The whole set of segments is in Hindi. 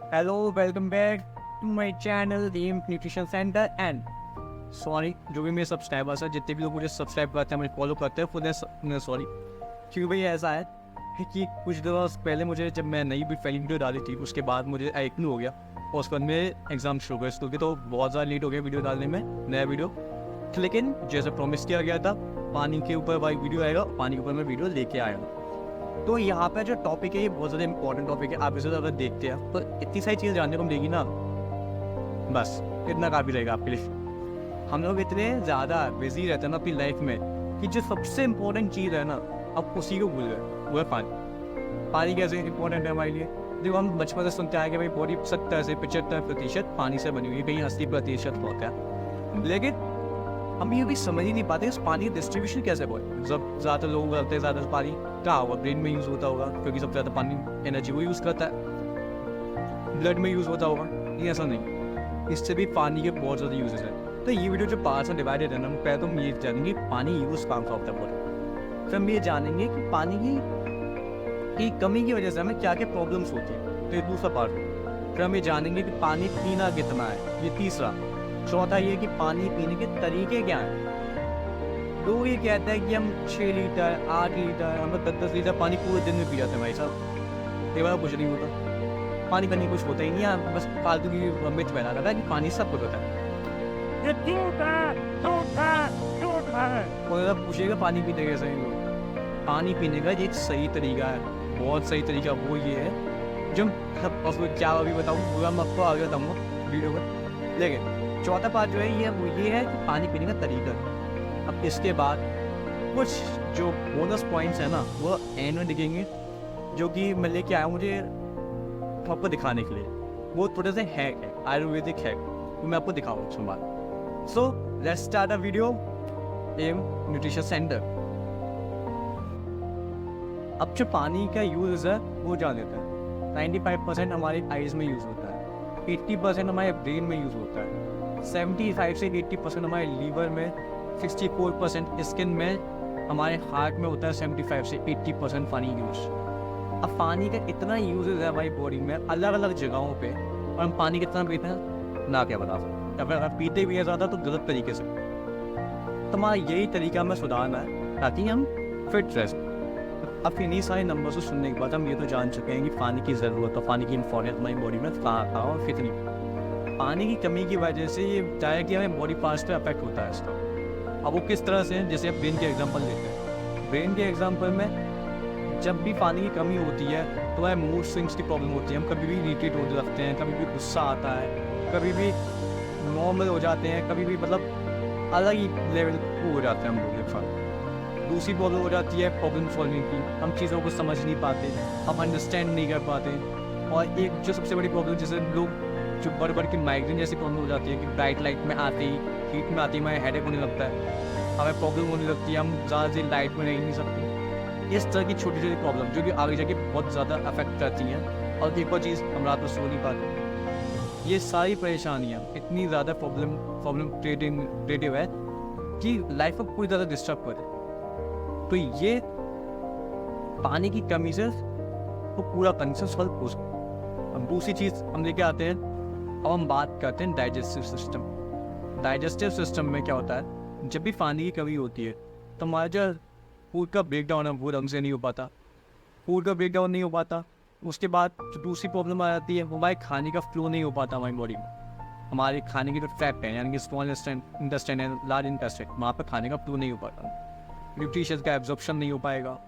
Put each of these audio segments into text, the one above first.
Hello, welcome back to my channel M nutrition centre and sorry जो भी मेरे सब्सक्राइबर्स हैं, जितने भी लोग मुझे सब्सक्राइब करते हैं, मुझे फॉलो करते हैं, उन्हें सॉरी। क्योंकि भाई ऐसा है कि कुछ दिनों पहले मुझे जब मैं नई भी पहली वीडियो डाली थी, उसके बाद मुझे एक्नू हो गया और उसके बाद मेरे एग्जाम शुरू हुए स्कूल के, तो बहुत ज़्यादा लेट हो गया वीडियो डालने में नया वीडियो। लेकिन जैसे प्रॉमिस किया गया था, पानी के ऊपर भाई वीडियो आएगा, पानी के ऊपर मैं वीडियो लेके आया। तो यहाँ पे जो टॉपिक है ये बहुत ज़्यादा इंपॉर्टेंट टॉपिक है। आप इसे अगर देखते हैं तो इतनी सारी चीज़ें जानने को मिलेगी ना, बस इतना काफ़ी रहेगा आपके लिए। हम लोग इतने ज़्यादा बिजी रहते हैं ना अपनी लाइफ में कि जो सबसे इम्पोर्टेंट चीज़ है ना, अब उसी को भूल गए, वो है पानी। पानी कैसे इंपॉर्टेंट है हमारे लिए? देखो, हम बचपन से सुनते आए कि भाई बॉडी 70 से 75% पानी से बनी हुई है, कहीं 80% होता है। लेकिन हम ये भी समझ ही नहीं पाते इस पानी का डिस्ट्रीब्यूशन कैसे हो। जब ज़्यादा लोग करते हैं, ज़्यादा पानी कहाँ होगा? ब्रेन में यूज़ होता होगा, क्योंकि सबसे ज़्यादा पानी एनर्जी वो यूज़ करता है। ब्लड में यूज़ होता होगा, ये ऐसा नहीं। इससे भी पानी के बहुत ज़्यादा यूजेस हैं। तो ये वीडियो जो पार्ट्स में डिवाइडेड है ना, पहले तो हम ये जानेंगे पानी यूज़ कहाँ होता है बॉडी। फिर हम ये जानेंगे कि पानी की कमी की वजह से हमें क्या क्या प्रॉब्लम्स होती है, तो ये दूसरा पार्ट। फिर हम ये जानेंगे कि पानी पीना कितना है, ये तीसरा। चौथा ये कि पानी पीने के तरीके क्या हैं। लोग ये कहते हैं कि हम 6 लीटर 8 लीटर हम 10-10 लीटर पानी पूरे दिन में पी जाते हैं। भाई साहब, ये बात कुछ नहीं होता। पानी का नहीं कुछ होता ही नहीं है, बस फालतू की मिथ फैला रहा है कि पानी सब कुछ होता है। ये झूठ है, झूठ है, झूठ है। कोई अगर पूछेगा पानी पीने का सही लोग, पानी पीने का एक सही तरीका है, बहुत सही तरीका। वो ये है जो क्या अभी बताऊँ, पूरा मैं आपको आगे बताऊँगा वीडियो में। लेकिन चौथा पार्ट जो है वो ये है कि पानी पीने का तरीका। अब इसके बाद कुछ जो बोनस पॉइंट्स है ना, वो एंड में दिखेंगे, जो कि मैं लेके आया हूँ मुझे आपको दिखाने के लिए। वो थोड़े से हैक है, आयुर्वेदिक हैक, वो मैं आपको दिखाऊँ उसके बाद। So let's start a video M nutrition centre. अब जो पानी का यूज़ है वो जान लेते हैं। 95% हमारे आइज़ में यूज़ होता है, 80% हमारे ब्रेन में यूज़ होता है, 75 से 80% हमारे लीवर में, 64% स्किन में, हमारे हार्ट में होता है 75 से 80% पानी यूज। अब पानी का इतना यूजेस है हमारी बॉडी में अलग अलग जगहों पे, और हम पानी कितना पीते हैं ना क्या बता सकते। अगर पीते भी है ज़्यादा तो गलत तरीके से। तो हमारा यही तरीका हमें सुधारना है ताकि हम फिट रह सकें। अब इन्हीं सारे नंबर्स को सुनने के बाद हम ये तो जान चुके हैं कि पानी की ज़रूरत और पानी की इंपॉर्टेंस हमारी बॉडी में कहाँ और कितनी। पानी की कमी की वजह से ये चाहे कि हमें बॉडी पार्ट्स पे अफेक्ट होता है इसका। अब वो किस तरह से, जैसे आप ब्रेन के एग्जांपल लेते हैं। ब्रेन के एग्जांपल में जब भी पानी की कमी होती है तो हमें मूड स्विंग्स की प्रॉब्लम होती है। हम कभी भी इरिटेट होने लगते हैं, कभी भी गुस्सा आता है, कभी भी नॉर्मल हो जाते हैं, कभी भी मतलब अलग ही लेवल को हो जाते हैं हम लोग के साथ। दूसरी प्रॉब्लम हो जाती है प्रॉब्लम सॉल्विंग की। हम चीज़ों को समझ नहीं पाते, हम अंडरस्टैंड नहीं कर पाते। और एक जो सबसे बड़ी प्रॉब्लम, जैसे लोग जो बड़ की माइग्रेन जैसी प्रॉब्लम हो जाती है कि ब्राइट लाइट में आते ही, हीट में आती है, हमें हेडेक होने लगता है, हमें प्रॉब्लम होने लगती है, हम ज़्यादा देर लाइट में रह नहीं सकते। इस तरह की छोटी छोटी प्रॉब्लम जो कि आगे जाके बहुत ज़्यादा अफेक्ट करती हैं। और एक और चीज़, हम रात में सो नहीं पाते। ये सारी परेशानियाँ इतनी ज़्यादा प्रॉब्लम क्रिएटिव है कि लाइफ को पूरी ज़्यादा डिस्टर्ब करे। तो ये पानी की कमी से तो पूरा कंसेप्ट सॉल्व हो सकता। अब दूसरी चीज़ हम लेके आते हैं, अब हम बात करते हैं डाइजेस्टिव सिस्टम। डाइजेस्टिव सिस्टम में क्या होता है, जब भी पानी की कमी होती है तो हमारा जो फूड का ब्रेक डाउन है वो ढंग से नहीं हो पाता। फूड का ब्रेक डाउन नहीं हो पाता, उसके बाद जो दूसरी प्रॉब्लम आ जाती है, वो हमारे खाने का फ्लो नहीं हो पाता हमारी बॉडी में। हमारे खाने की जो ट्रैप है, यानी कि स्मॉल इंटेस्टाइन है, लार्ज इंटेस्टाइन, वहाँ पर खाने का फ्लो नहीं हो पाता। न्यूट्रिशंस का एब्जॉर्प्शन नहीं हो पाएगा।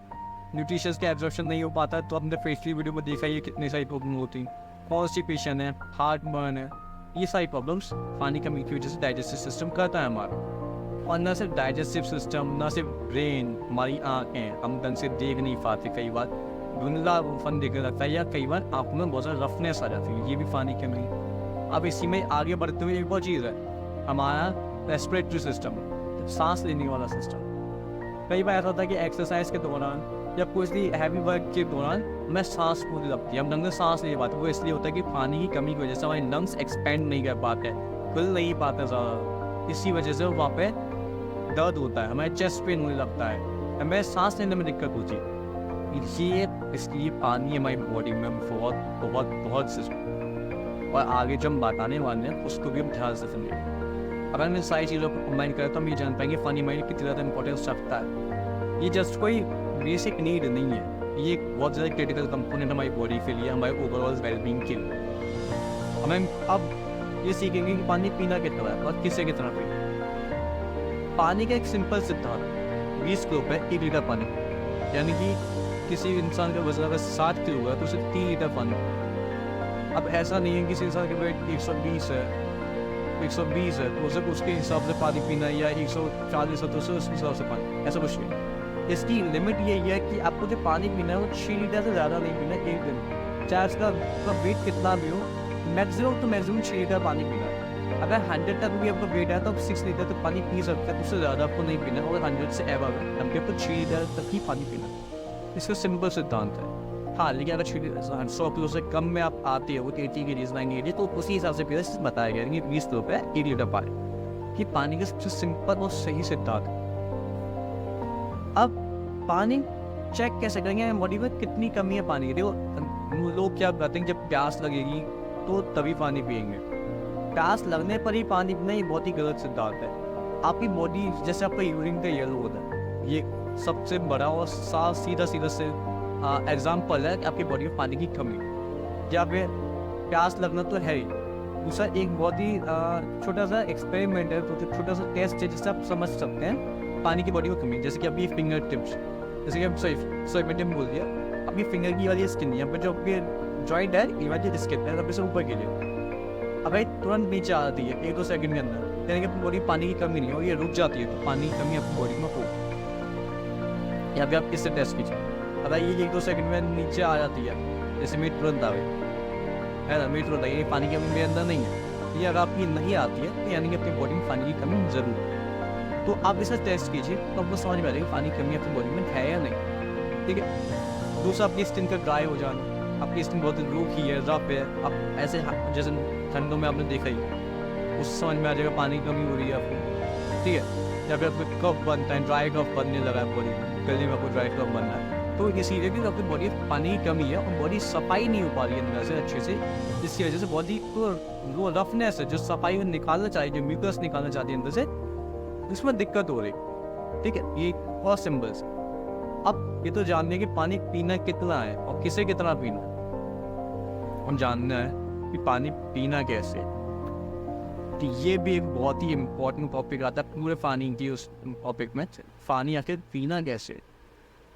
न्यूट्रिशंस का एब्जॉर्प्शन नहीं हो पाता तो हमने पिछली वीडियो में देखा ही कितनी सारी प्रॉब्लम होती हैं। कॉन्स्टिपेशन है, हार्ट बर्न है, ये सारी प्रॉब्लम्स पानी कमी की वजह से डाइजेस्टिव सिस्टम करता है हमारा। और न सिर्फ डाइजेस्टिव सिस्टम, न सिर्फ ब्रेन, हमारी आँखें, हम ढंग से देख नहीं पाते, कई बार धुंधलापन दिखने लगता है, या कई बार आँखों में बहुत ज़्यादा रफनेस आ जाती है, ये भी पानी की कमी। अब इसी में आगे बढ़ते हुए एक और चीज़ है, हमारा रेस्पिरेटरी सिस्टम, सांस लेने वाला सिस्टम। कई बार ऐसा होता है कि एक्सरसाइज के दौरान या कोई हैवी वर्क के दौरान हमें सांस फूलने लगती है, हम ढंग से सांस नहीं ले पाते। वो इसलिए होता है कि पानी की कमी की वजह से हमारे लंग्स एक्सपेंड नहीं कर पाते, खुल नहीं पाते ज़्यादा। इसी वजह से वहाँ पे दर्द होता है, हमें चेस्ट पेन होने लगता है, हमें सांस लेने में दिक्कत होती है। इसलिए पानी हमारी बॉडी में बहुत बहुत बहुत और आगे जो हम बताने वाले हैं उसको भी हम ध्यान से सुनिए। अगर हम इन सारी चीज़ों को कंबाइन करें तो हम ये जान पाएंगे फनी माइंड कितना ज़्यादा इंपॉर्टेंस रखता है। ये जस्ट कोई बेसिक नीड नहीं है, ये एक बहुत ज़्यादा क्रिटिकल कंपोनेंट हमारी बॉडी के लिए, हमारे ओवरऑल वेलबींग के लिए। हमें अब ये सीखेंगे कि पानी पीना कितना है और किसे कितना पीना। पानी का एक सिंपल सिद्धांत 20 किलो पे 1 लीटर पानी, यानी कि किसी इंसान का वजन अगर 7 किलो है तो उसे 3 लीटर पानी। अब ऐसा नहीं है किसी इंसान के वेट 120 है 120 है तो उसे उसके हिसाब से पानी पीना है, या 140 है तो उसे उस हिसाब से पानी, ऐसा कुछ नहीं। इसकी लिमिट यही है कि आपको जो पानी पीना है वो 6 लीटर से ज़्यादा नहीं पीना एक दिन, चाहे उसका वेट कितना भी हो। मैक्सिमम तो मैक्सिमम 6 लीटर पानी पीना है। अगर 100 तक भी आपका वेट है तो आप 6 लीटर तक पानी पी सकते हैं, उससे ज़्यादा आपको नहीं पीना। और 100 से एबव है हमके आपको 6 लीटर तक ही पानी पीना है। इसका सिंपल सिद्धांत है। हाँ, लेकिन अगर 100 किलो से कम में आप आते हो 80 के लिए 90 तो उसी हिसाब से पीना बताया गया कि 20 किलो पे 1 लीटर पानी। कि पानी का सबसे सिंपल और सही सिद्धांत है। अब पानी चेक कैसे करेंगे बॉडी में कितनी कमी है पानी की। देखो लोग क्या कहते हैं जब प्यास लगेगी तो तभी पानी पियेंगे, प्यास लगने पर ही पानी पीना, ये बहुत ही गलत सिद्धांत है। आपकी बॉडी जैसे आपका यूरिन का येलो होता है, ये सबसे बड़ा और सीधा से एग्जाम्पल है कि आपकी बॉडी में पानी की कमी या फिर प्यास लगना तो है ही। दूसरा एक बहुत ही छोटा सा एक्सपेरिमेंट है, तो छोटा सा टेस्ट है जिससे आप समझ सकते हैं पानी की बॉडी में कमी। जैसे कि अभी फिंगर टिप्स, जैसे कि हम सॉरी मैंने बोल दिया, अपनी फिंगर की वाली स्किन यहाँ पर जो आपकी जॉइंट है ये वाली स्किन है तब से ऊपर के लिए अब भाई तुरंत नीचे आ जाती है 1-2 सेकंड के अंदर, यानी कि अपनी बॉडी पानी की कमी नहीं हो, ये रुक जाती है तो पानी की कमी अपनी बॉडी में हो। या फिर आप इससे टेस्ट कीजिए, अगर ये 1-2 सेकंड में नीचे आ जाती है, जैसे मीट तुरंत आ गई है ना, मीट तुरंत आई, पानी की कमी मेरे अंदर नहीं है, ये अगर आपकी नहीं आती है तो यानी कि अपनी बॉडी में पानी की कमी जरूर है। तो आप इसे टेस्ट कीजिए तो आपको समझ में आ जाएगी पानी की कमी अपनी बॉडी में है या नहीं। ठीक है। दूसरा, अपनी स्किन का ड्राई हो जाना, आपकी स्किन बहुत रूखी है, रफ है, आप ऐसे जैसे ठंडों में आपने देखा ही, उससे समझ में आ जाएगा पानी की कमी हो रही है आपको। ठीक है। या फिर आपको कफ बनता है, ड्राई कफ बनने लगा है बॉडी में, गले में आपको ड्राई कफ बनना है, तो इसीलिए कि आपकी बॉडी में पानी की कमी है और बॉडी सफाई नहीं हो पा रही है अंदर से अच्छे से, जिसकी वजह से बॉडी को वो रफनेस है जो सफाई निकालना चाहिए, जो म्यूकस निकालना चाहती है अंदर से, उसमें दिक्कत हो रही। ठीक है। ये बहुत सिंपल है। अब ये तो जानने कि पानी पीना कितना है और किसे कितना पीना है, हम जानना है कि पानी पीना कैसे। तो ये भी एक बहुत ही इम्पोर्टेंट टॉपिक आता है पूरे पानी की उस टॉपिक में, पानी आखिर पीना कैसे।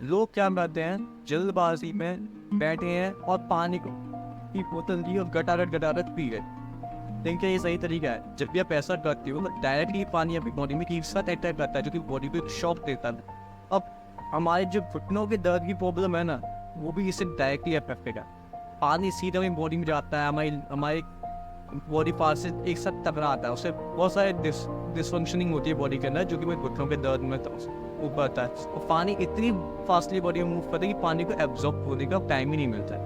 लोग क्या करते हैं, जल्दबाजी में बैठे हैं और पानी को की बोतल दी और गटारट पी गए। लेकिन क्या ये सही तरीका है? जब भी आप ऐसा करते हो तो डायरेक्टली पानी अपनी बॉडी में एक साथ अटैक करता है, जो कि बॉडी को एक शॉक देता है। अब हमारे जो घुटनों के दर्द की प्रॉब्लम है ना, वो भी इससे डायरेक्टली अफेक्टेड है। पानी सीधा हमारी बॉडी में जाता है, हमारे बॉडी पार्ट से एक साथ टकराता है, उससे बहुत सारे डिसफंक्शनिंग होती है बॉडी के अंदर, जो कि मेरे घुटनों के दर्द में ऊपर आता है। और पानी इतनी फास्टली बॉडी में मूव करता है कि पानी को एब्जॉर्ब होने का टाइम ही नहीं मिलता है।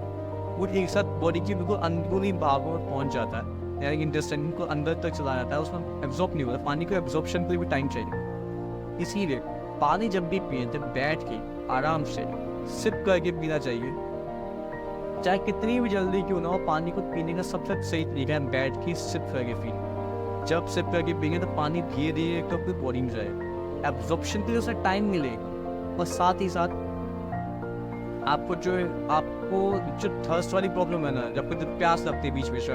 वो एक साथ बॉडी की बिल्कुल अंदरूनी भागों में पहुंच जाता है, यानी कि इंटेस्टाइन को अंदर तक चला जाता है, उसमें एब्जॉर्ब नहीं होता। पानी को एब्जॉर्प्शन के लिए भी टाइम चाहिए। इसीलिए पानी जब भी पिए तो बैठ के आराम से सिप करके पीना चाहिए, चाहे कितनी भी जल्दी क्यों ना हो। पानी को पीने का सबसे सही तरीका है बैठ के सिप करके पीना। जब सिप करके पिएंगे तो पानी धीरे धीरे तो अपनी बॉडी में जाएगा, एब्जॉर्प्शन के लिए उसे टाइम मिलेगा, और साथ ही साथ आपको जो थर्स्ट वाली प्रॉब्लम है ना, जब जब प्यास लगती है बीच में से,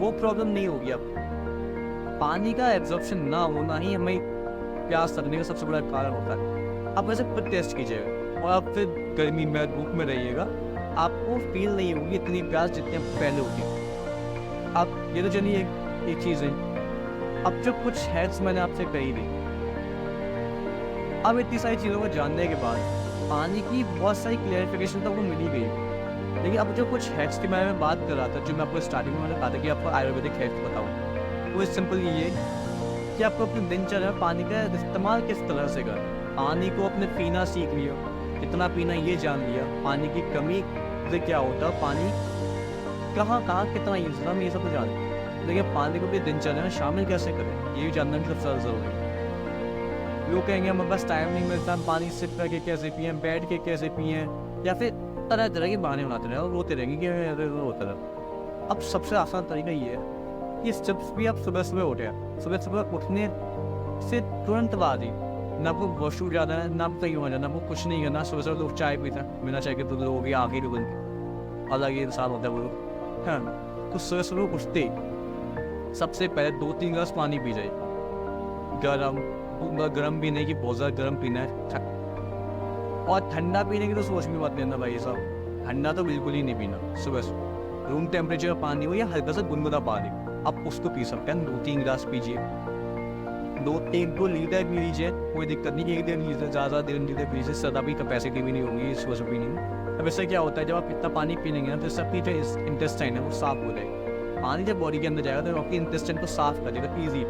वो प्रॉब्लम नहीं होगी। अब पानी का एब्जॉर्प्शन ना होना ही हमें प्यास लगने का सबसे बड़ा कारण होता है। आप वैसे खुद टेस्ट कीजिएगा और आप फिर गर्मी में धूप में रहिएगा, आपको फील नहीं होगी इतनी प्यास जितनी पहले होती। अब ये तो चलिए एक चीज़ है। अब जो कुछ हैक्स मैंने आपसे कही थी, अब इतनी सारी चीज़ों को जानने के बाद पानी की बहुत सारी क्लैरिफिकेशन तो आपको मिल ही गई। लेकिन अब जो कुछ हैक्स की मैं बात कर रहा था, जो मैं आपको स्टार्टिंग में मैंने कहा था कि आपको आयुर्वेदिक हैक्स बताऊँ, वो सिंपल ये कि आपको अपनी दिनचर्या में पानी का इस्तेमाल किस तरह से करें। पानी को अपने पीना सीख लिया, कितना पीना ये जान लिया, पानी की कमी से क्या होता, पानी कहाँ कितना यूज होता, हम ये सब तो जान लिया। लेकिन पानी को भी दिनचर्या में शामिल कैसे करें, ये भी जानना भी सबसे ज़्यादा ज़रूरी है। लोग कहेंगे हमारे पास टाइम नहीं मिलता, पानी सिप करके कैसे पिए, बैठ के कैसे पिए, या फिर तरह तरह के बहाने बनाते रहे और रोते रहेंगे कि होता रहा। अब सबसे आसान तरीका ये है कि जब भी आप सुबह सुबह उठे, सुबह सुबह उठने से तुरंत बाद ही ना आपको वॉशरूम जाना है, ना आपको कहीं वहाँ जाना, आपको कुछ नहीं करना। सुबह सुबह लोग चाय पीते हैं, बिना चाय के तो लोगों की आँखें डूबल अलग ही इंसान होता है वो लोग, हाँ। तो सुबह सुबह उठते ही सबसे पहले 2-3 गिलास पानी पी जाए, गर्म पीने की, बहुत ज़्यादा गर्म पीना है। और ठंडा पीने की तो सोच भी मत लेना भाई साहब, ठंडा तो बिल्कुल ही नहीं पीना। सुबह सुबह रूम टेम्परेचर का पानी हो या हल्का सा गुनगुना पानी, आप उसको पी सकते हैं। 2-3 गिलास पीजिए, 1-2 लीटर पी लीजिए, कोई दिक्कत नहीं। 1-1.5 लीटर, ज़्यादा 1.5 लीटर पी लीजिए, ज़्यादा भी कैपेसिटी भी नहीं होगी सुबह सुबह पीने में। अब इससे क्या होता है, जब आप इतना पानी पी लेंगे ना तो सबकी जो इंटेस्टाइन है वो साफ हो जाएगा। पानी जब बॉडी के अंदर जाएगा तो आपकी इंटेस्टाइन को साफ कर देगा ईजी।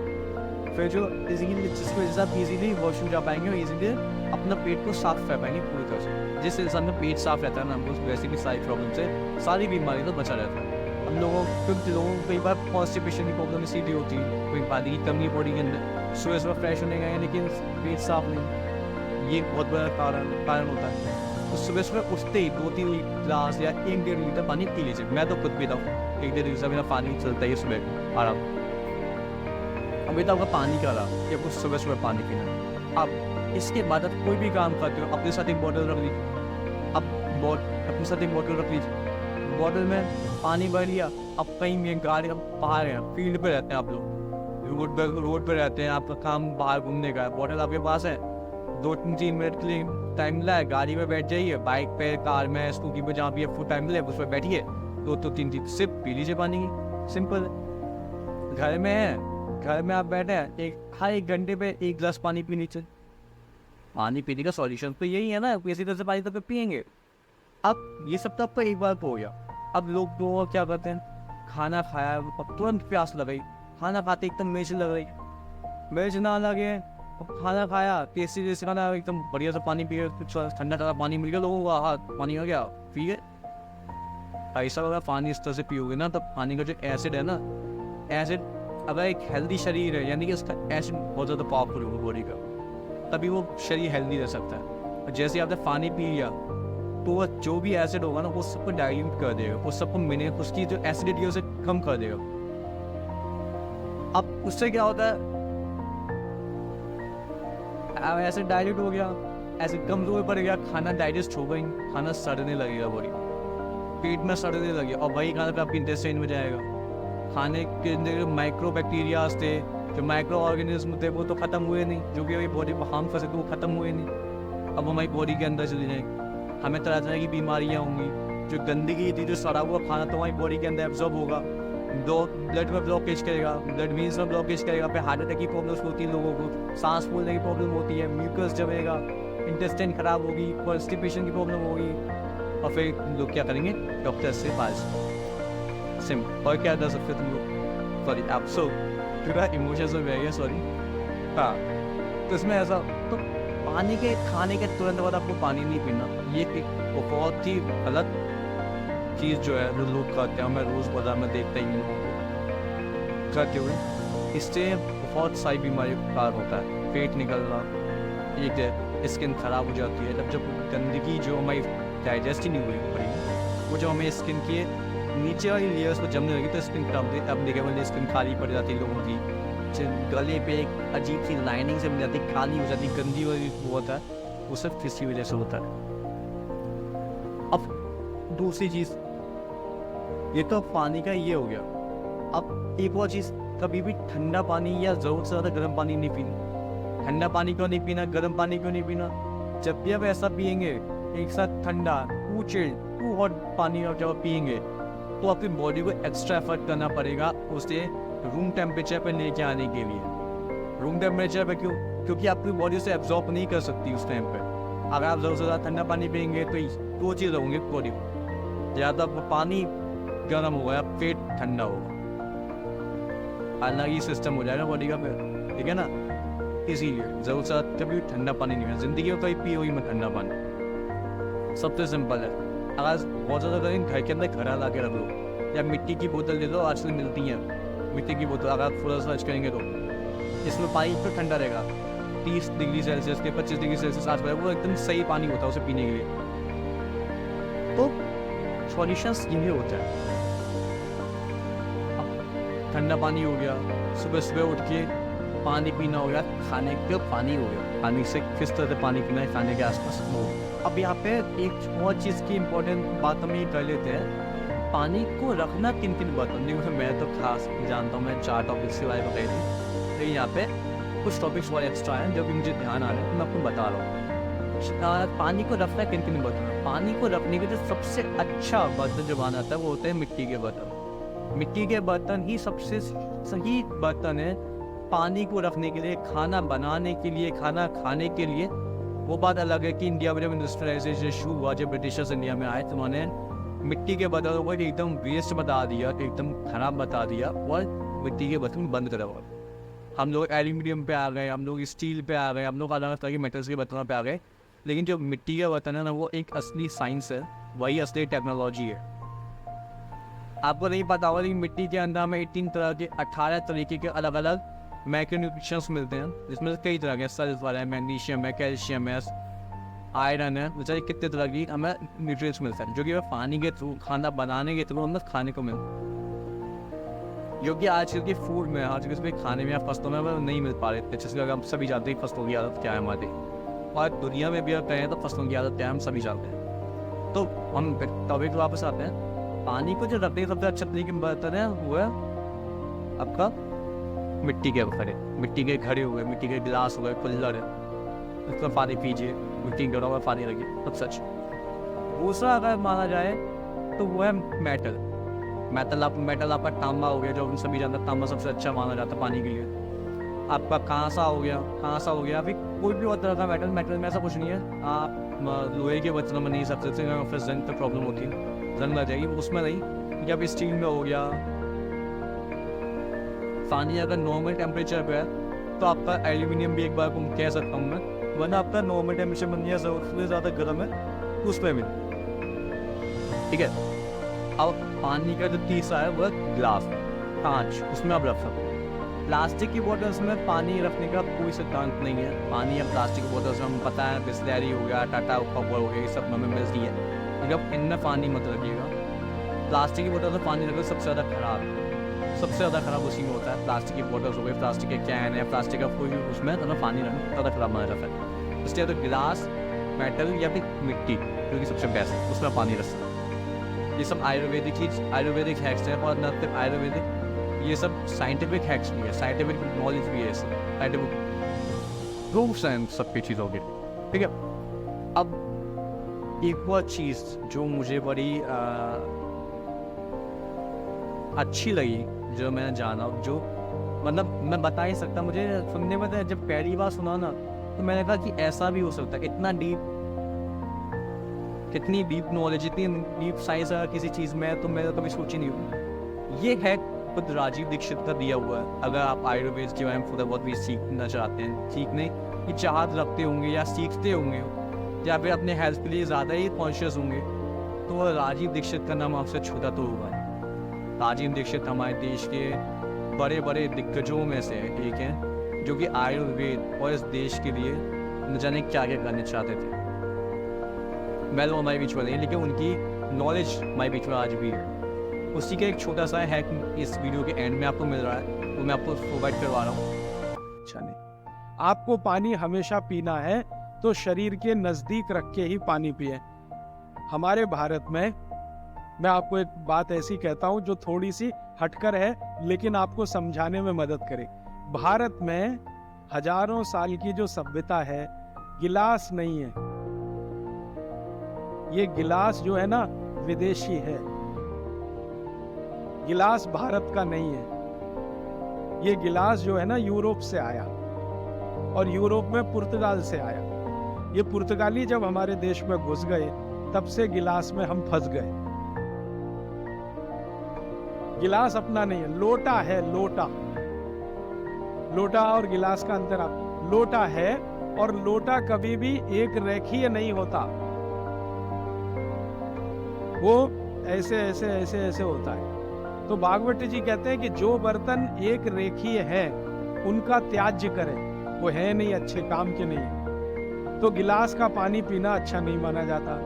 फिर जो इजीली, जिसकी वजह से आप ईजीली वॉशरूम जा पाएंगे और ईजीली अपना पेट को साफ कर पाएंगे पूरी तरह से। जिस इंसान का पेट साफ रहता है ना, हमको वैसे भी सारी प्रॉब्लम से, सारी बीमारी से बचा रहता है। हम लोगों को कई बार कॉन्स्टिपेशन की प्रॉब्लम इसीलिए होती है, कोई पानी की कमी बॉडी के अंदर, सुबह सुबह फ्रेश होने गए लेकिन पेट साफ नहीं, ये बहुत बड़ा कारण होता है। तो सुबह सुबह उठते ही 2-3 गिलास या 1-1.5 लीटर पानी पी लीजिए। मैं तो खुद पीता हूँ, 1-1.5 लीटर मेरा पानी चलता है सुबह आराम। अभी तो आपका पानी का रहा कि आपको सुबह सुबह पानी पीना। अब इसके बाद आप कोई भी काम करते हो, अपने साथ एक बॉटल रख लीजिए। अब अपने साथ एक बॉटल रख लीजिए, बॉटल में पानी भर लिया। अब कहीं में गाड़ी, अब बाहर हैं, फील्ड पे रहते हैं आप लोग, रोड पे रहते हैं, आपका काम बाहर घूमने का है, बॉटल आपके पास है, 2-3 मिनट के लिए टाइम मिला है, गाड़ी में बैठ जाइए, बाइक पे, कार में, स्कूटी पे, जहाँ भी आपको टाइम मिले उस पर बैठिए, 2-3 सिप पी लीजिए पानी की। सिंपल। घर में है, घर में आप बैठे हैं, हर 1 घंटे पे 1 गिलास पानी पी लीजिए। पानी पीने का सॉल्यूशन तो यही है ना, किसी तरह से पानी तो पियेंगे। अब ये सब तो आपका एक बार हो गया। अब लोग तो क्या करते हैं, खाना खाया, तुरंत प्यास लग गई, खाना खाते एकदम मिर्च लग गई, मिर्च ना लगे, खाना खाया, टेस्टी टेस्टी खाना, एकदम बढ़िया सा पानी पिए, कुछ ठंडा ठंडा पानी मिल गया लोगों को, हाँ पानी हो गया, पी गए। ऐसा अगर पानी इस तरह से पियोगे ना, तब पानी का जो एसिड है ना, एसिड अगर एक हेल्दी शरीर है, यानी कि उसका एसिड बहुत ज़्यादा पावरफुल होगा बॉडी का, तभी वो शरीर हेल्दी रह सकता है। और जैसे आपने पानी पी लिया तो वह जो भी एसिड होगा ना, वो सबको डाइल्यूट कर देगा, वो सबको उसकी जो एसिडिटी है उसे कम कर देगा। अब उससे क्या होता है, एसिड डाइल्यूट हो गया, एसिड कमजोर पड़ गया, खाना डाइजेस्ट हो गई, खाना सड़ने लगेगा, बॉडी पेट में सड़ने लगे, और वही खाना फिर आपके इंटेस्टाइन में जाएगा। खाने के अंदर माइक्रो बैक्टीरियाज थे, जो माइक्रो ऑर्गेनिज्म थे, वो तो खत्म हुए नहीं, जो कि हमारी बॉडी को हार्म कर सकते, वो खत्म हुए नहीं। अब हमारी बॉडी के अंदर चली जाएंगी, हमें तरह तरह की बीमारियाँ होंगी। जो गंदगी थी, जो सड़ा हुआ खाना तो हमारी बॉडी के अंदर एब्जॉर्ब होगा, ब्लड में ब्लॉकेज करेगा, ब्लड मीन्स में ब्लॉकेज करेगा, फिर हार्ट अटैक की प्रॉब्लम्स होती है लोगों को, सांस फूलने की प्रॉब्लम होती है, म्यूकस जमेगा, इंटेस्टाइन खराब होगी, कॉन्स्टिपेशन की प्रॉब्लम होगी, और फिर लोग क्या करेंगे, डॉक्टर से पास सिंपल। और क्या कर सकते तुम लोग, सॉरी आप सो पूरा इमोशंस में बह गया, सॉरी। हाँ, तो इसमें ऐसा, तो पानी के खाने के तुरंत बाद आपको पानी नहीं पीना, ये एक बहुत ही गलत चीज़ जो है जो लोग करते हैं, मैं रोज़ बाजार में देखता ही हूँ करते हुए। इससे बहुत सारी बीमारियों का कारण होता है, पेट निकलना, एक स्किन खराब हो जाती है, जब गंदगी जो हमारी डाइजेस्ट ही नहीं हुई पड़ी, वो जो हमें स्किन के नीचे वाली लेयर्स पर जमने लगी तो स्किन खराब होती है। अब देखिए वाली स्किन खाली पड़ जाती है लोगों की, गले पे एक अजीब सी लाइनिंग से मिल जाती, खाली हो जाती, गंदी वाली वो होता है, वो सब किसी वजह से होता है। अब दूसरी चीज़, ये तो पानी का ये हो गया। अब एक और चीज़, कभी भी ठंडा पानी या ज़रूरत से ज़्यादा गर्म पानी नहीं पीना। ठंडा पानी क्यों नहीं पीना, गर्म पानी क्यों नहीं पीना, जब भी आप ऐसा पियेंगे एक साथ ठंडा, टू चिल्ड, टू हॉट पानी और जब पियेंगे तो आपकी बॉडी को एक्स्ट्रा एफर्ट करना पड़ेगा उसे रूम टेम्परेचर पर लेके आने के लिए। रूम टेम्परेचर पर क्यों, क्योंकि आपकी बॉडी उसे एब्जॉर्ब नहीं कर सकती उस टाइम पे। अगर आप ज़रूरत से ज़्यादा ठंडा पानी पियेंगे तो 2 चीज़ होंगे बॉडी को, ज़्यादा पानी गर्म होगा या पेट ठंडा होगा, अलग ही सिस्टम हो जाएगा बॉडी का फिर, ठीक है ना। इसीलिए ज़रूरत से कभी ठंडा पानी नहीं है, ज़िंदगी में कभी पियो ही मैं ठंडा पानी, सबसे सिंपल है। अगर बहुत ज़्यादा करें, घर के अंदर घड़ा ला के रख लो, या मिट्टी की बोतल दे दो, आजकल मिलती हैं मिट्टी की बोतल, अगर आप थोड़ा सर्च करेंगे तो इसमें पानी तो ठंडा रहेगा, 30 डिग्री सेल्सियस के 25 डिग्री सेल्सियस आसपास, वो एकदम सही पानी होता है उसे पीने के लिए। तो सॉल्यूशंस यही होता है। ठंडा पानी हो गया, सुबह सुबह उठ के पानी पीना हो गया, खाने के पानी हो गया, पानी से किस तरह से पानी पीना है खाने के आसपास वो। अब यहाँ पे एक और चीज़ की इम्पोर्टेंट बात हम ये कर लेते हैं, पानी को रखना किन किन बर्तन में। मैं तो खास जानता हूँ, मैं 4 टॉपिक्स के बारे में बताई थी, तो यहाँ पे कुछ टॉपिक्स और एक्स्ट्रा हैं जो भी मुझे ध्यान आ रहा है तो मैं आपको बता रहा हूँ। पानी को रखना किन किन बर्तन में। पानी को रखने के जो सबसे अच्छा बर्तन जो माना जाता है वो होते हैं मिट्टी के बर्तन। मिट्टी के बर्तन ही सबसे सही बर्तन है पानी को रखने के लिए, खाना बनाने के लिए, खाना खाने के लिए। वो बात अलग है कि इंडिया में जब इंडस्ट्रियलाइजेशन शुरू हुआ, जब ब्रिटिशर्स इंडिया में आए तो उन्होंने मिट्टी के बर्तनों को एकदम वेस्ट बता दिया, एकदम खराब बता दिया और मिट्टी के बर्तन बंद करवा। हम लोग एल्यूमिनियम पे आ गए, हम लोग स्टील पे आ गए, हम लोग अलग अलग तरह के मेटल्स के बर्तनों पे आ गए। लेकिन जो मिट्टी का बर्तन है ना, वो एक असली साइंस है, वही असली टेक्नोलॉजी है। आपको नहीं पता होगा लेकिन मिट्टी के अंदर हमें 18 तरीके के अलग अलग मैक्रोन्यूट्रिशंस मिलते हैं, जिसमें से कई तरह के सल्फर है, मैग्नीशियम है, कैल्शियम है, आयरन है, बेचारे कितने तरह की हमें न्यूट्रिएंट्स मिलते हैं जो कि पानी के थ्रू, खाना बनाने के थ्रू हमें खाने को मिलता है, जो कि आजकल के फूड में, आजकल के खाने में या फसलों में वो नहीं मिल पा रहे थे। जैसे अगर हम सभी जानते हैं फसलों की आदत क्या है हमारी, और दुनिया में भी अगर कहें तो फसलों की आदत क्या है हम सभी जानते हैं। तो हम टॉपिक वापस आते हैं, पानी को जो रखने का सबसे अच्छा तरीके बर्तन है वो है आपका मिट्टी के बर्तन है। मिट्टी के घड़े हो गए, मिट्टी के गिलास हो गए, कुल्हड़ है, उसमें पानी पीजिए, मिट्टी के घड़ों में पानी रखिए, सब सच। दूसरा अगर माना जाए तो वो है मेटल। मेटल आपका तांबा हो गया, जो हम सभी जानते हैं तांबा सबसे अच्छा माना जाता है पानी के लिए। आपका कांसा हो गया, अभी कोई भी और तरह का मेटल में ऐसा कुछ नहीं है। आप लोहे के बर्तनों में नहीं सकते थे, फिर जंग पर प्रॉब्लम होती है, जंग लग जाएगी, उसमें नहीं। या फिर स्टील में हो गया। पानी अगर नॉर्मल टेम्परेचर पे है तो आपका एल्यूमिनियम भी एक बार कह सकता हूँ मैं, वरना आपका नॉर्मल टेम्परेचर में नहीं है, सबसे ज़्यादा गर्म है उस पर भी। ठीक है, अब पानी का जो तीसरा है वह ग्लास, कांच, उसमें आप रख सकते हो। प्लास्टिक की बोतल्स में पानी रखने का कोई सिद्धांत नहीं है। पानी या प्लास्टिक की बोतल्स में हम पता है बिस्लरी हो गया, टाटा कप हो गया, ये सब हमें मिलती है, लेकिन अब इनमें पानी मत रखिएगा। प्लास्टिक की बोतल में पानी रखना सबसे ज़्यादा खराब है, सबसे ज़्यादा खराब उसी में होता है। प्लास्टिक की बोतल्स हो गई, प्लास्टिक के कैन है, प्लास्टिक का कोई भी उसमें तो पानी रखना ज़्यादा खराब माना जाता है। इसलिए तो गिलास, मेटल या फिर मिट्टी जो कि सबसे बेस्ट है, उसमें पानी रख सकते हैं। ये सब आयुर्वेदिक हैक्स हैं, और न सिर्फ आयुर्वेदिक, ये सब साइंटिफिक हैक्स भी है, साइंटिफिक नॉलेज भी है, साइंटिफिक प्रूफ्स हैं सबकी चीज़ों के। ठीक है, अब एक और चीज़ जो मुझे बड़ी अच्छी लगी, जो मैंने जाना, जो मतलब मैं बता ही सकता, मुझे सुनने में तो जब पहली बार सुना ना तो मैंने कहा कि ऐसा भी हो सकता है। कितनी डीप नॉलेज, इतनी डीप साइंस अगर किसी चीज़ में है तो मैंने कभी सोची नहीं हुई। ये है खुद राजीव दीक्षित का दिया हुआ है। अगर आप आयुर्वेद के बारे में थोड़ा बहुत भी सीखना चाहते हैं, सीखने की चाहत रखते होंगे या सीखते होंगे या फिर अपने हेल्थ के लिए ज़्यादा ही कॉन्शियस होंगे, तो राजीव दीक्षित का नाम आपसे छूटा तो होगा। राजीव दीक्षित हमारे देश के बड़े बड़े दिग्गजों में से एक हैं, जो कि आयुर्वेद और इस देश के लिए न जाने क्या क्या करने चाहते थे। वेल वो हमारे बीच में नहीं, लेकिन उनकी नॉलेज हमारे बीच में आज भी है। उसी का एक छोटा सा हैक इस वीडियो के एंड में आपको मिल रहा है, वो मैं आपको प्रोवाइड करवा रहा हूँ। अच्छा नहीं, आपको पानी हमेशा पीना है तो शरीर के नज़दीक रख के ही पानी पिए। हमारे भारत में, मैं आपको एक बात ऐसी कहता हूँ जो थोड़ी सी हटकर है लेकिन आपको समझाने में मदद करे। भारत में हजारों साल की जो सभ्यता है, गिलास नहीं है। ये गिलास जो है ना विदेशी है, गिलास भारत का नहीं है। ये गिलास जो है ना यूरोप से आया, और यूरोप में पुर्तगाल से आया। ये पुर्तगाली जब हमारे देश में घुस गए तब से गिलास में हम फंस गए। गिलास अपना नहीं है, लोटा है, लोटा और गिलास का अंतर आप, लोटा है और लोटा कभी भी एक रेखीय नहीं होता, वो ऐसे ऐसे ऐसे ऐसे होता है। तो भागवत जी कहते हैं कि जो बर्तन एक रेखीय है उनका त्याज्य करें, वो है नहीं, अच्छे काम के नहीं है। तो गिलास का पानी पीना अच्छा नहीं माना जाता,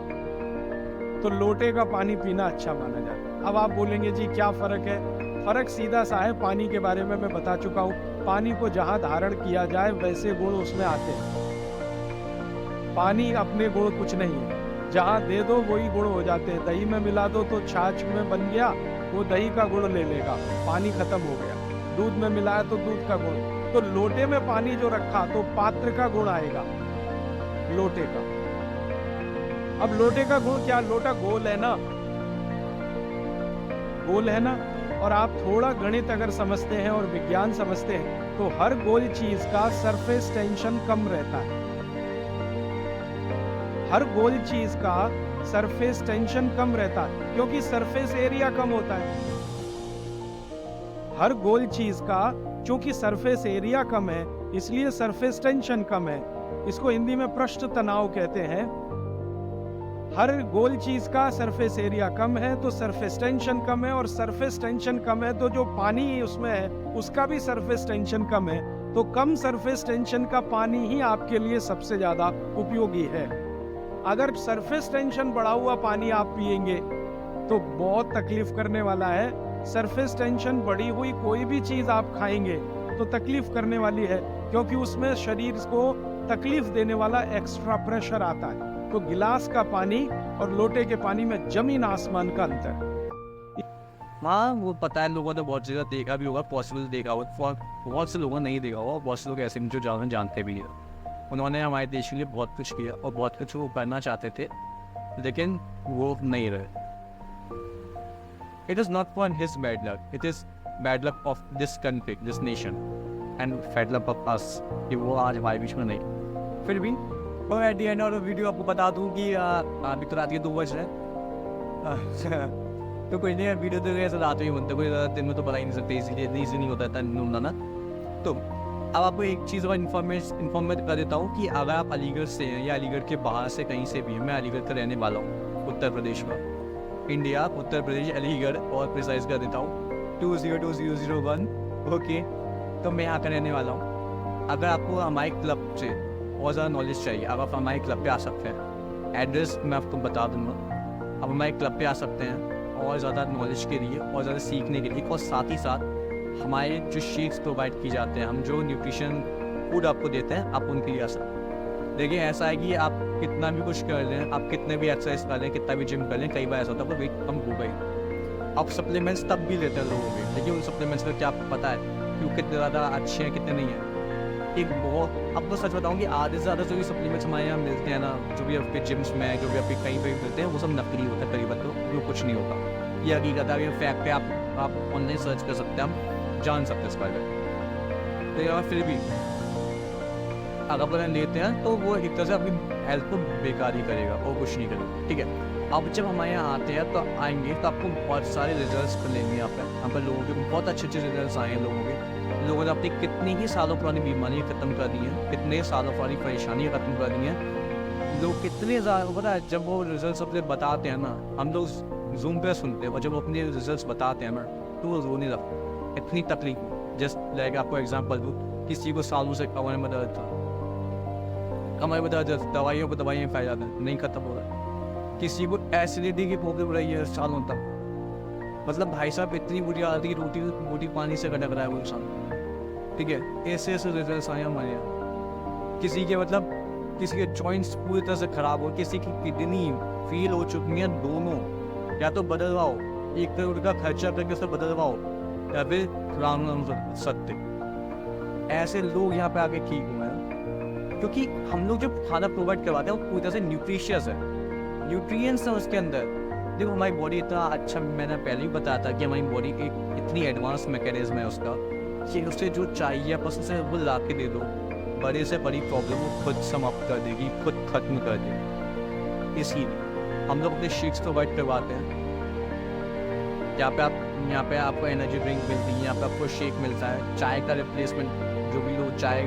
तो लोटे का पानी पीना अच्छा माना जाता है। अब आप बोलेंगे जी क्या फर्क है, फर्क सीधा सा है। पानी के बारे में मैं बता चुका हूँ, पानी को जहाँ धारण किया जाए वैसे गुण उसमें आते हैं। पानी अपने गुण कुछ नहीं है, जहाँ दे दो वही गुण हो जाते हैं। दही में मिला दो तो छाछ में बन गया, वो दही का गुण ले लेगा, पानी खत्म हो गया। दूध में मिलाया तो दूध का गुण। तो लोटे में पानी जो रखा तो पात्र का गुण आएगा, लोटे का। अब लोटे का गुण क्या, लोटा गोल है ना, गोल है ना। और आप थोड़ा गणित अगर समझते हैं और विज्ञान समझते हैं तो हर गोल चीज का सरफेस टेंशन कम रहता है। हर गोल चीज का सरफेस टेंशन कम रहता है क्योंकि सरफेस एरिया कम होता है। हर गोल चीज का चूंकि सरफेस एरिया कम है इसलिए सरफेस टेंशन कम है। इसको हिंदी में पृष्ठ तनाव कहते हैं। हर गोल चीज का सरफेस एरिया कम है तो सरफेस टेंशन कम है, और सरफेस टेंशन कम है तो जो पानी उसमें है उसका भी सरफेस टेंशन कम है। तो कम सरफेस टेंशन का पानी ही आपके लिए सबसे ज्यादा उपयोगी है। अगर सरफेस टेंशन बढ़ा हुआ पानी आप पिएंगे तो बहुत तकलीफ करने वाला है। सरफेस टेंशन बढ़ी हुई कोई भी चीज आप खाएंगे तो तकलीफ करने वाली है, क्योंकि उसमें शरीर को तकलीफ देने वाला एक्स्ट्रा प्रेशर आता है। तो गिलास का पानी और लोटे के पानी में जमीन आसमान का अंतर। हाँ वो पता है, लोगों ने बहुत जगह देखा भी होगा, पॉसिबल देखा होगा, बहुत से लोगों ने नहीं देखा होगा, बहुत से लोग ऐसे जो जानते भी हैं। उन्होंने हमारे देश के लिए बहुत कुछ किया और बहुत कुछ वो करना चाहते थे लेकिन वो नहीं रहे। It is not for his bad luck, it is bad luck of this country, this nation, and bad luck of us कि वो आज हमारे बीच में नहीं। फिर भी और at the end of the video आपको बता दूं कि अभी तो रात के 2 बज रहे हैं तो कोई नहीं, वीडियो तो ऐसा रात में ही बनता है, कोई दिन में तो बता ही नहीं सकते, इसीलिए इजी नहीं होता है ना। तो अब आपको एक चीज़ और इन्फॉर्मेट कर देता हूँ कि अगर आप अलीगढ़ से हैं या अलीगढ़ के बाहर से कहीं से भी हैं, मैं अलीगढ़ का रहने वाला हूँ, उत्तर प्रदेश का, इंडिया, उत्तर प्रदेश, अलीगढ़, और प्रिसाइज कर देता हूँ 202001। ओके, तो मैं यहाँ का रहने वाला हूँ। अगर आपको हमारे क्लब से और ज़्यादा नॉलेज चाहिए, अगर आप हमारे क्लब पे आ सकते हैं, एड्रेस मैं आपको बता दूँगा, आप हमारे क्लब पे आ सकते हैं और ज़्यादा नॉलेज के लिए और ज़्यादा सीखने के लिए, और साथ ही साथ हमारे जो शेक्स प्रोवाइड किए जाते हैं, हम जो न्यूट्रिशन फूड आपको देते हैं, आप उनके लिए आ सकते हैं। देखिए ऐसा है कि आप कितना भी कुछ कर लें, आप कितने भी एक्सरसाइज कर लें, कितना भी जिम कर लें, कई बार ऐसा होता है वेट कम हो गई। आप सप्लीमेंट्स तब भी लेते हैं लोगों के, लेकिन उन सप्लीमेंट्स का क्या आपको पता है कि कितने ज़्यादा अच्छे हैं कितने नहीं हैं। एक बहुत आपको सच बताऊँ कि आधे से ज़्यादा जो भी सप्लीमेंट्स हमारे यहाँ मिलते हैं ना, जो भी आपके जिम्स में, जो भी आपके कहीं पर मिलते हैं, वो सब नकली होता है करीबन, तो वो कुछ नहीं होता। ये हकीकत है, ये फैक्ट है, आप ऑनलाइन सर्च कर सकते हैं, हम जान सकते हैं इस बारे में। तो यार फिर भी अगर अपन लेते हैं तो वो एक तरह से अपनी हेल्थ को बेकार ही करेगा और कुछ नहीं करेगा, ठीक है। अब जब हमारे यहाँ आते हैं तो आएंगे तो आपको बहुत सारे रिजल्ट्स लेंगे। यहाँ पर लोगों के बहुत अच्छे रिजल्ट्स आए हैं। लोगों ने अपनी कितनी ही सालों पुरानी बीमारियाँ ख़त्म कर दी हैं, कितने सालों पुरानी परेशानियाँ ख़त्म कर दी हैं। लोग कितने ज़्यादा, पता है जब वो रिजल्ट्स अपने बताते हैं ना, हम लोग जूम पे सुनते हैं, और जब अपने रिजल्ट्स बताते हैं ना तो वो रोने लगते हैं, इतनी तकलीफ। जस्ट लाइक आपको एग्जांपल दूँ, किसी को सालों से कमर में दर्द था, कमर में दर्द, दवाइयों को दवाइयाँ खाई जाते हैं, नहीं खत्म हो रहा। किसी को एसिडिटी की प्रॉब्लम रही है सालों तक, मतलब भाई साहब इतनी बुरी हालत की, रोटी पानी से गटक रहा है वो इंसान, ठीक है। ऐसे ऐसे रिजल्ट आए हमारे यहाँ। किसी के मतलब किसी के जॉइंट्स पूरी तरह से ख़राब हो, किसी की किडनी फेल हो चुकी हैं दोनों, या तो बदलवाओ, 1 करोड़ का खर्चा करके उसे बदलवाओ, या फिर राम सत्य। ऐसे लोग यहाँ पे आके ठीक हुए हैं, क्योंकि हम लोग जो खाना प्रोवाइड करवाते हैं वो पूरी तरह से न्यूट्रिशियस है, न्यूट्रिएंट्स है उसके अंदर। देखो हमारी बॉडी इतना अच्छा, मैंने पहले ही बताया था कि हमारी बॉडी एक इतनी एडवांस मैकेनिज्म है उसका, कि उसे जो चाहिए बस उसे वो ला के दे दो, बड़े से बड़ी प्रॉब्लम वो खुद समाप्त कर देगी, खुद खत्म कर देगी। इसीलिए हम लोग अपने शेक्स प्रोवाइड करवाते हैं। यहाँ पे आपको एनर्जी ड्रिंक मिलती है, यहाँ पे आपको शेक मिलता है, चाय का रिप्लेसमेंट, जो भी लोग चाय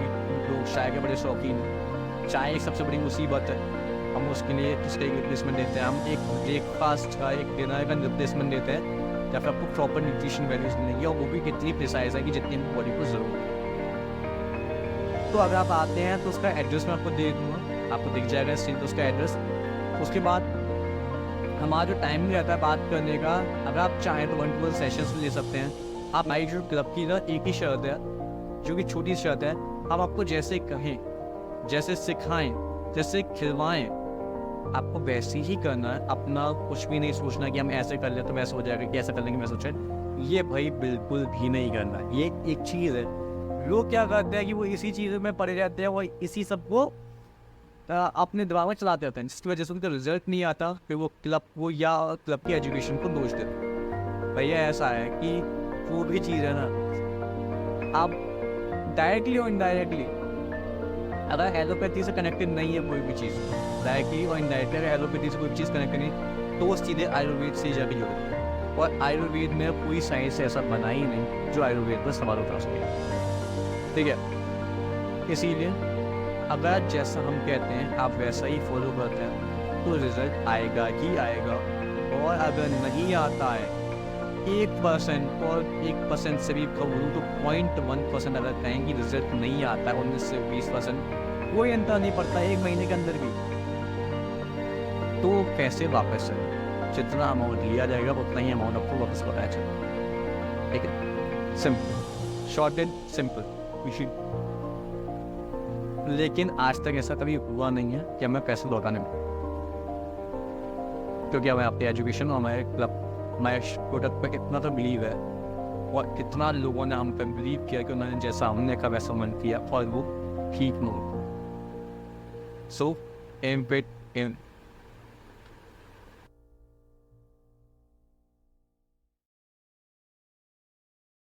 के बड़े शौकीन हैं, चाय एक सबसे बड़ी मुसीबत है, हम उसके लिए उसका एक रिप्लेसमेंट देते हैं। हम एक ब्रेकफास्ट का, एक डिनर का रिप्लेसमेंट देते हैं, या फिर आपको प्रॉपर न्यूट्रिशन वैल्यूज मिलेंगी, और वो भी कितनी प्रिसाइज है कि जितनी बॉडी को ज़रूरत है। तो अगर आप आते हैं तो उसका एड्रेस मैं आपको दे दूँगा, आपको दिख जाएगा स्क्रीन पर उसका एड्रेस। उसके बाद हमारा जो टाइमिंग रहता है बात करने का, अगर आप चाहें तो 1-to-1 सेशंस ले सकते हैं, आप हमारी जो क्लब की ना एक ही शर्त है, जो कि छोटी शर्त है, हम आपको जैसे कहें, जैसे सिखाएं, जैसे खिलवाएं, आपको वैसे ही करना है। अपना कुछ भी नहीं सोचना कि हम ऐसे कर ले तो वैसे हो जाएगा, कि ऐसा कर लेंगे वैसे हो जाएगा। ये भाई बिल्कुल भी नहीं करना। ये एक चीज़ है, लोग क्या करते हैं कि वो इसी चीज़ में पड़े रहते हैं, वो इसी सब को अपने दिमाग में चलाते रहते हैं, जिसकी वजह से उनका रिजल्ट नहीं आता। फिर वो क्लब को या क्लब की एजुकेशन को दोष देते हैं। भैया ऐसा है कि वो भी चीज़ है ना, आप डायरेक्टली और इनडायरेक्टली अगर एलोपैथी से कनेक्टेड नहीं है कोई भी चीज़, डायरेक्टली और इनडायरेक्टली अगर एलोपैथी से कोई भी चीज़ कनेक्टेड नहीं, तो वो सीधे आयुर्वेद से ही जाके जुड़े। और आयुर्वेद में कोई साइंस ऐसा बना ही नहीं जो आयुर्वेद पर सवाल उठा सके, ठीक है। इसीलिए अगर जैसा हम कहते हैं आप वैसा ही फॉलो करते हैं तो रिजल्ट आएगा ही आएगा। और अगर नहीं आता है 1% और 1% से भी कम तो 0.1% अगर कहें कि रिजल्ट नहीं आता है 19 से 20%, कोई अंतर नहीं पड़ता 1 महीने के अंदर भी, तो पैसे वापस है। जितना अमाउंट लिया जाएगा उतना ही अमाउंट आपको वापस बताया चलेगा, ठीक है। Simple, short and simple. लेकिन आज तक ऐसा कभी हुआ नहीं है कि हमें पैसे लौटाने में, क्योंकि हमें अपनी एजुकेशन और हमारे क्लब, हमारे प्रोडक्ट पर कितना तो बिलीव है, और कितना लोगों ने हम पर बिलीव किया कि उन्होंने जैसा हमने कहा वैसा मन किया और वो ठीक नहीं। सो एम